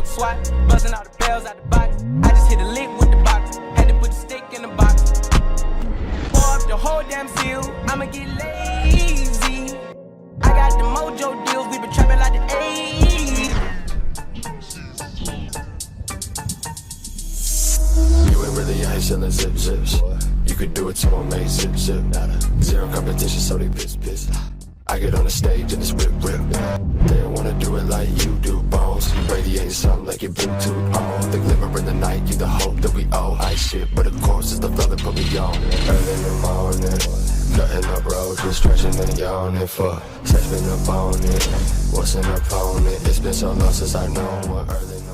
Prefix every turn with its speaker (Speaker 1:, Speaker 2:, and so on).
Speaker 1: plug swat, busting all the bells out the box. I just hit a lick with the box, had to put the stick in the box. Pour up the whole damn seal, I'ma get lazy. I got the mojo deals, we been trapping like the 80s.
Speaker 2: You ain't really out here selling zips. You could do it, so I'll make zip. Zero competition, so they piss. I get on the stage and it's rip. They don't wanna do it like you do, bones. You radiating something like your Bluetooth on. The glimmer in the night, you the hope that we owe. I shit, but of course it's the flow that put me on. Early in the morning, cutting up roads, just stretching and yawning for. Sex been up on it, what's an opponent? It's been so long since I know what early.